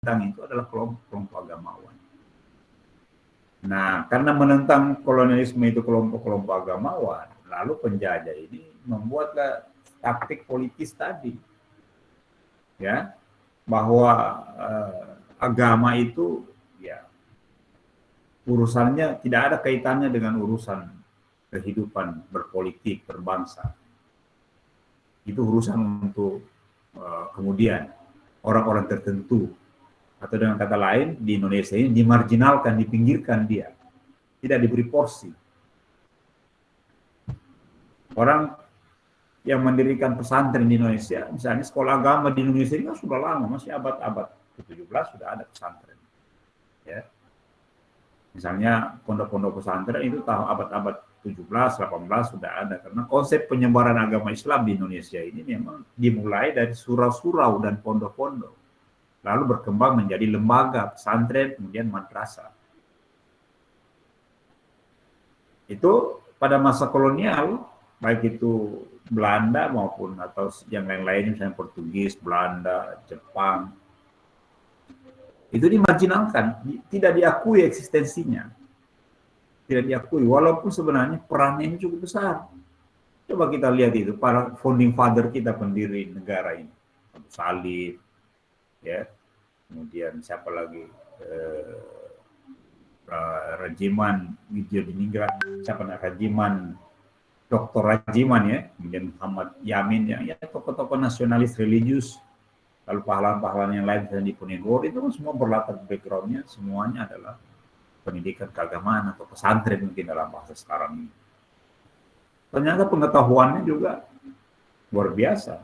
menentang itu adalah kelompok-kelompok agamawan. Nah, karena menentang kolonialisme itu kelompok-kelompok agamawan, lalu penjajah ini membuatlah taktik politis tadi, ya, bahwa agama itu ya urusannya tidak ada kaitannya dengan urusan kehidupan berpolitik, berbangsa. Itu urusan untuk kemudian orang-orang tertentu, atau dengan kata lain di Indonesia ini dimarginalkan, dipinggirkan dia, tidak diberi porsi. Orang yang mendirikan pesantren di Indonesia, misalnya sekolah agama di Indonesia ini kan sudah lama, masih abad-abad ke-17 sudah ada pesantren. Ya. Misalnya pondok-pondok pesantren itu tahun abad-abad 17, 18 sudah ada, karena konsep penyebaran agama Islam di Indonesia ini memang dimulai dari surau-surau dan pondok-pondok, lalu berkembang menjadi lembaga, pesantren, kemudian madrasah. Itu pada masa kolonial, baik itu Belanda maupun atau yang lain-lain, misalnya Portugis, Belanda, Jepang, itu dimarginalkan, tidak diakui eksistensinya. Tidak diakui, walaupun sebenarnya perannya ini cukup besar. Coba kita lihat itu, para founding father kita, pendiri negara ini. Abu Salib, ya, kemudian siapa lagi, Rajiman Widjodiningrat, siapa nak Rajiman, Dr. Rajiman, ya, kemudian Muhammad Yamin, ya tokoh-tokoh nasionalis religius, lalu pahlawan-pahlawan yang lain di Diponegoro, itu semua berlatar backgroundnya, semuanya adalah pendidikan keagamaan atau pesantren mungkin dalam bahasa sekarang ini. Ternyata pengetahuannya juga luar biasa.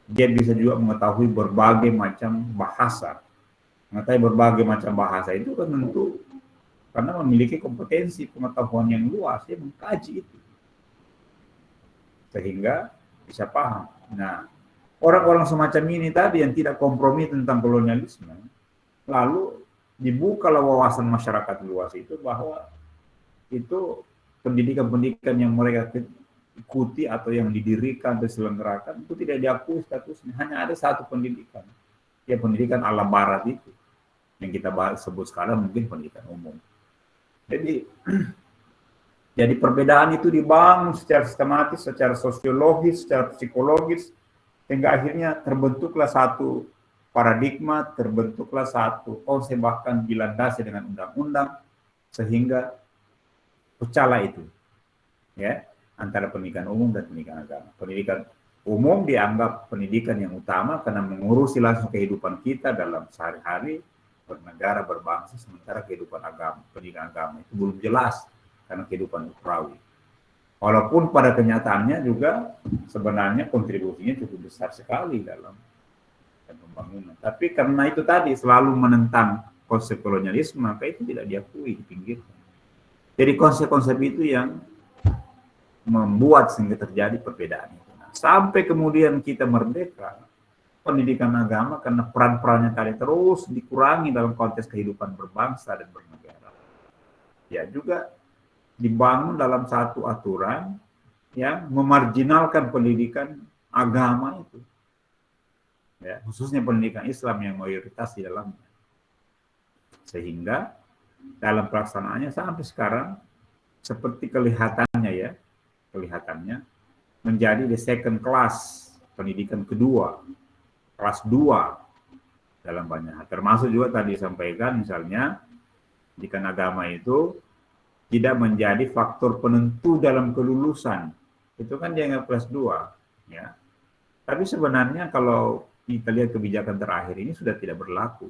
Dia bisa juga mengetahui berbagai macam bahasa. Mengetahui berbagai macam bahasa itu kan tentu karena memiliki kompetensi pengetahuan yang luas, dia mengkaji itu. Sehingga bisa paham. Nah, orang-orang semacam ini tadi yang tidak kompromi tentang kolonialisme, lalu dibukalah wawasan masyarakat luas itu bahwa itu pendidikan-pendidikan yang mereka ikuti atau yang didirikan atau diselenggarakan itu tidak diakui statusnya. Hanya ada satu pendidikan, ya pendidikan ala barat itu yang kita sebut sekarang mungkin pendidikan umum. Jadi perbedaan itu dibangun secara sistematis, secara sosiologis, secara psikologis, hingga akhirnya terbentuklah satu paradigma, terbentuklah satu konsep, bahkan dilandasi dengan undang-undang, sehingga pecahlah itu, ya, antara pendidikan umum dan pendidikan agama. Pendidikan umum dianggap pendidikan yang utama karena mengurusi langsung kehidupan kita dalam sehari-hari, bernegara, berbangsa, sementara kehidupan agama, pendidikan agama itu belum jelas karena kehidupan ukhrawi. Walaupun pada kenyataannya juga sebenarnya kontribusinya cukup besar sekali dalam pembangunan. Tapi karena itu tadi selalu menentang konsep kolonialisme, maka itu tidak diakui, dipinggirkan. Jadi konsep-konsep itu yang membuat sehingga terjadi perbedaan itu. Nah, sampai kemudian kita merdeka, pendidikan agama karena peran-perannya tadi terus dikurangi dalam konteks kehidupan berbangsa dan bernegara. Ya juga dibangun dalam satu aturan yang memarginalkan pendidikan agama itu. Ya, khususnya pendidikan Islam yang mayoritas di dalamnya. Sehingga dalam pelaksanaannya sampai sekarang seperti kelihatannya menjadi the second class, pendidikan kedua, kelas 2 dalam banyak hal. Termasuk juga tadi disampaikan misalnya pendidikan agama itu tidak menjadi faktor penentu dalam kelulusan. Itu kan dianggap kelas 2, ya. Tapi sebenarnya kalau kita lihat kebijakan terakhir ini sudah tidak berlaku.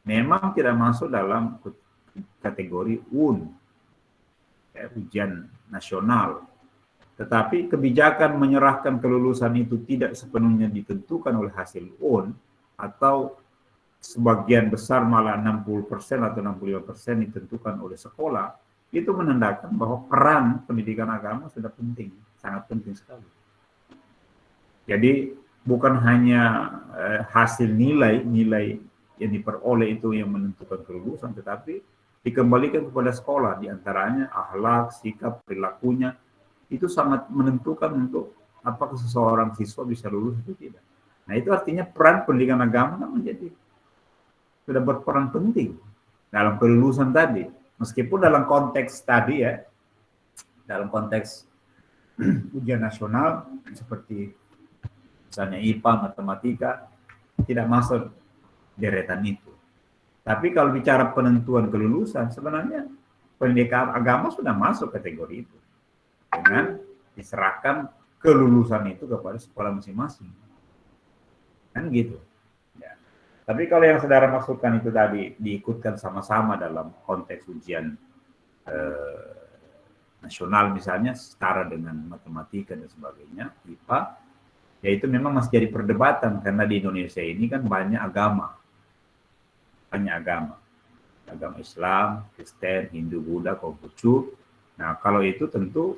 Memang tidak masuk dalam kategori UN, ya, ujian nasional. Tetapi kebijakan menyerahkan kelulusan itu tidak sepenuhnya ditentukan oleh hasil UN, atau sebagian besar malah 60% atau 65% ditentukan oleh sekolah, itu menandakan bahwa peran pendidikan agama sudah penting, sangat penting sekali. Jadi bukan hanya hasil nilai yang diperoleh itu yang menentukan kelulusan, tetapi dikembalikan kepada sekolah, diantaranya akhlak, sikap, perilakunya, itu sangat menentukan untuk apakah seseorang siswa bisa lulus atau tidak. Nah itu artinya peran pendidikan agama menjadi sudah berperan penting dalam kelulusan tadi. Meskipun dalam konteks tadi ya, dalam konteks ujian nasional seperti misalnya IPA, matematika, tidak masuk deretan itu. Tapi kalau bicara penentuan kelulusan, sebenarnya pendidikan agama sudah masuk kategori itu. Dengan diserahkan kelulusan itu kepada sekolah masing-masing. Kan gitu. Ya. Tapi kalau yang saudara maksudkan itu tadi diikutkan sama-sama dalam konteks ujian nasional misalnya, setara dengan matematika dan sebagainya, IPA, ya itu memang masih jadi perdebatan karena di Indonesia ini kan banyak agama. Banyak agama. Agama Islam, Kristen, Hindu, Buddha, Konghucu. Nah, kalau itu tentu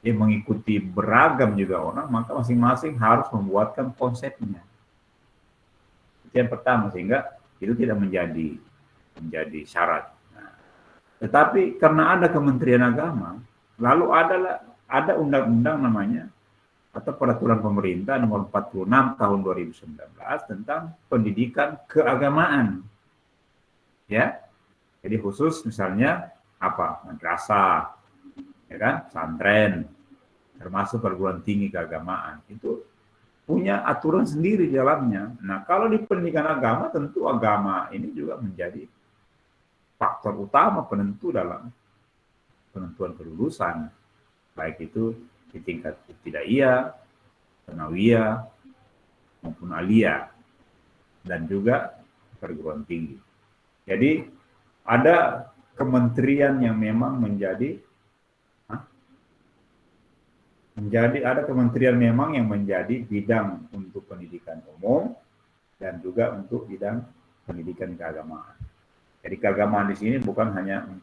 mengikuti beragam juga orang, maka masing-masing harus membuatkan konsepnya. Itu yang pertama, sehingga itu tidak menjadi syarat. Nah, tetapi karena ada Kementerian Agama, lalu ada undang-undang namanya atau peraturan pemerintah nomor 46 tahun 2019 tentang pendidikan keagamaan. Ya. Jadi khusus misalnya apa? Madrasah, ya kan? Pesantren, termasuk perguruan tinggi keagamaan. Itu punya aturan sendiri di dalamnya. Nah, kalau di pendidikan agama, tentu agama ini juga menjadi faktor utama penentu dalam penentuan kelulusan. Baik itu di tingkat ibtidaiyah, tsanawiyah, maupun aliyah, dan juga perguruan tinggi. Jadi, ada kementerian yang memang ada kementerian memang yang menjadi bidang untuk pendidikan umum dan juga untuk bidang pendidikan keagamaan. Jadi keagamaan di sini bukan hanya untuk